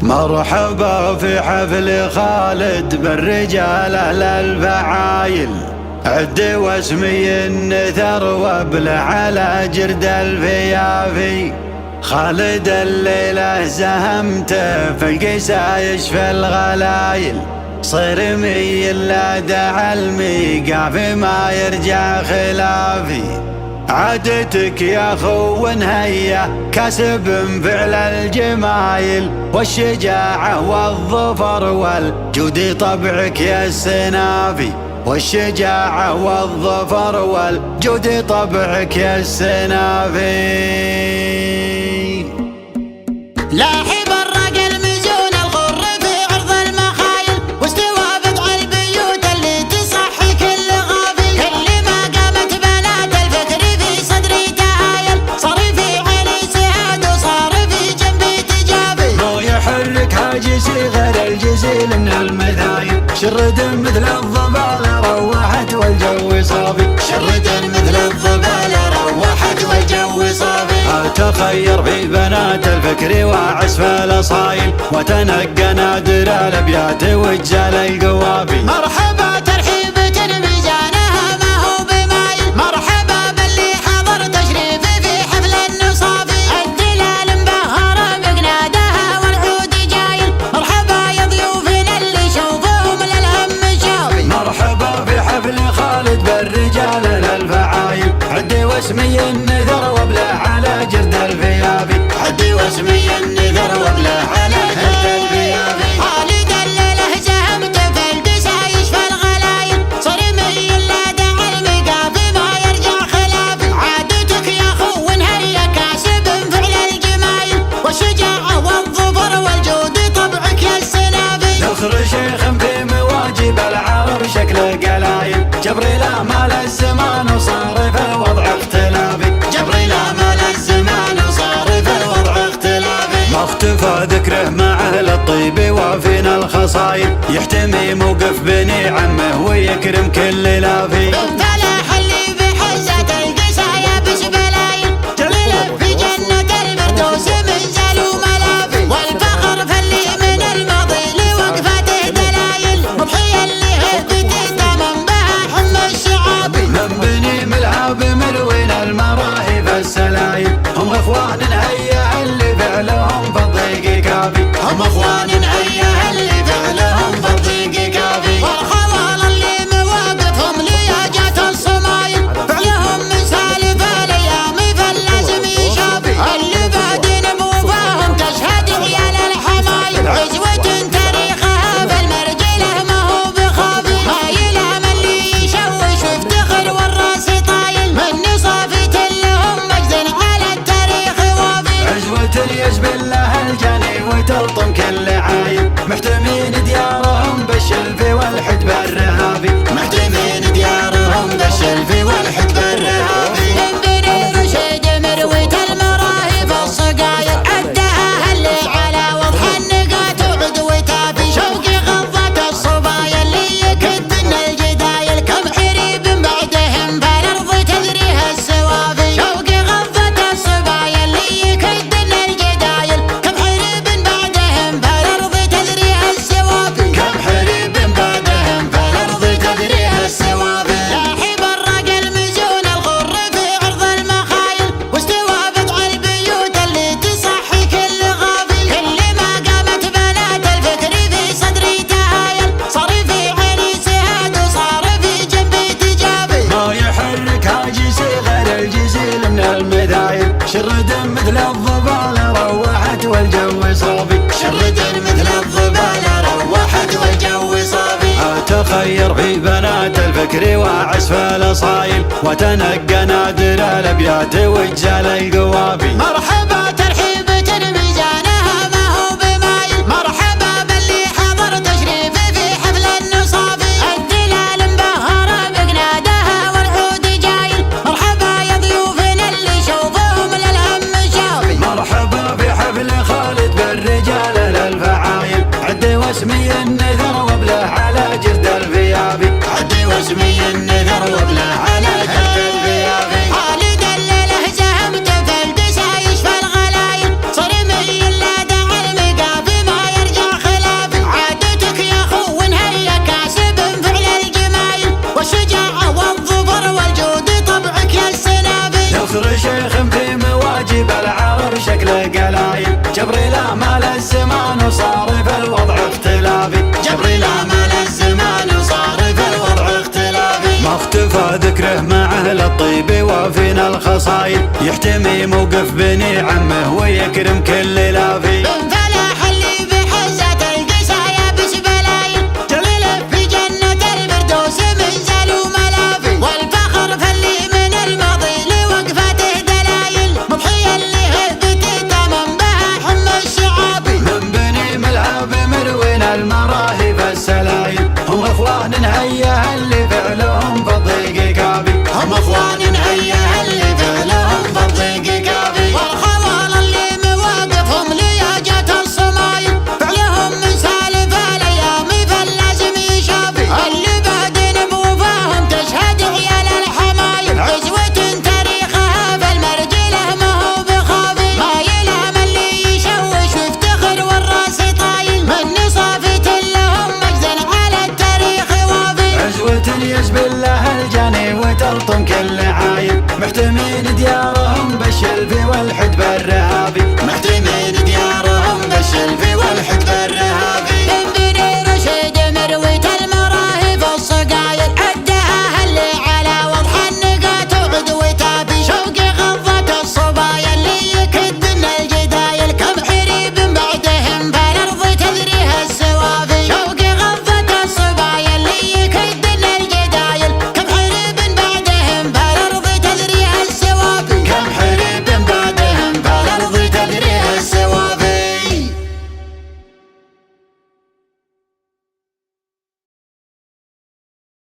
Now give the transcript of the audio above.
مرحبا في حفل خالد بالرجال أهل الفعايل، عد واسمي النثر وابلع على جرد الفيافي. خالد الليلة زهمته في القسايش في الغلايل، صرمي لا دع الميقاف ما يرجع خلافي. عادتك يا خو هيا كسب فعل الجمايل، والشجاعة والظفر والجود طبعك يا السنافي. والشجاعة والظفر والجود طبعك يا السنافي. لاحب الرجل مزون الغر في عرض المخايل، واستوى بضع البيوت اللي تصحي كل غافي. كل ما قامت بنات الفكر في صدري تهايل، صار في عيني سهاد وصار في جنبي تجافي. مو يحرك هاجسي غير الجزيل من المذايب، شرد مثل الضبال روحت والجو صافي. شرد مثل الضبال روحت والجو صافي. أتخير في بنات الفكر وعزف الأصايل، وتنقى نادر الأبيات وجال القوافي. مرحبا ترحيبة ميزانها ما هو بمايل، مرحبا باللي حضر تشريفي في حفل النصافي. الدلال مبهرة بقنادها والعود جايل، مرحبا يا ضيوفنا اللي شوفوهم للهم شافي. مرحبا في حفل خالد بالرجال الفعايل، عدي واسمي النذر وابلع على جرد الفيافي. عدي واسمي النذر وابلع على جرد الفيافي. خالد الليلة زهمت في القسايش في الغلايل، صرمي لا دع الميقاف ما يرجع خلافي. عادتك يا خو هيا كاسب فعل الجمايل، والشجاعة والظفر والجود طبعك يا السنافي. ذخر شيخ في مواجب العرب شكل قلايل، جبريل مال الزمان وصار في الوضع اختلافي. جبريل مال الزمان وصار في الوضع اختلافي. ما اختفى ذكره مع اهل الطيب وافينا الخصايل، يحتمي موقف بني عمه ويكرم كل لافي. بالفلاح اللي بحزة القسايا بسبلايل، جليل في جنة الفردوس منزل وملافي. والفخر فاللي من الماضي لوقفته دلايل، مضحية اللي هبته تمام بها حم الشعابي. من بني ملعب ملوين المراهب السلايل، هم اخوان هيا اللي فعلهم في الضيق كافي. هم اخوان هيا اللي فعلهم في الضيق كافي. والخوال اللي مواقفهم لياجات الصمايل، فعلهم من سالف الايام فاللازم يشافي. اللي بعدين بوفاهم تشهد عيال الحمايل، عزوة تاريخها في المرجله ما هو بخافي. مايلها من اللي يشوش ويفتخر والراس طايل، من صافية لهم مجد على التاريخ وافي. عزوة يجبل لها الجني وتلطم كل عايب، محتمين ديارهم بالشلف والحد بالرهافي. محتمين ديارهم بالشلف والحد بالرهافي. من بني رشيد مروية المراهي في الصقايل، عدها اللي على وضح النقاط وعدوة تافي. شوقي غضت الصبايا اللي يكدن الجدايل، كم حريب بعدهم بالارض تدريها السوافي. شوقي غضت الصبايا اللي يكدن الجدايل، كم حريب بعدهم بالارض تدريها السوافي. كم حريب بعدهم بالارض تدريها السوافي. لاحب الرجل مزون الغر في عرض المخايل، واستوى بضع البيوت اللي تصحي كل غافي. كل ما قامت بنات الفكر في صدري تهايل، صار في عيني سهاد وصار في جنبي تجافي. ما يحرك هاجسي غير الجزيل من المذايب، شرد مثل الضبال روحت والجو صافي. شرد مثل الضبال روحت والجو صافي. أتخير في بنات الفكر وعزف الأصايل، وتنقى نادر الأبيات وجال القوافي. مرحبا ترحيبة ميزانها ما هو بمايل، مرحبا باللي حضر تشريفي في حفل النصافي. الدلال مبهرة بقنادها والعود جايل، مرحبا يا ضيوفنا اللي شوفوهم للهم شافي. مرحبا في حفل خالد بالرجال الفعايل، عدي واسمي النذر وابلع على جرد الفيافي. عدي واسمي النذر وابلع على جرد الفيافي. خالد الليلة زهمت في القسايش في الغلايل، صرمي لا دع الميقاف ما مال الزمان وصار في الوضع اختلافي. جبريل مال الزمان وصار في الوضع اختلافي. ما اختفى ذكره مع اهل الطيب وفينا الخصايل، يحتمي موقف بني عمه ويكرم كل لافي.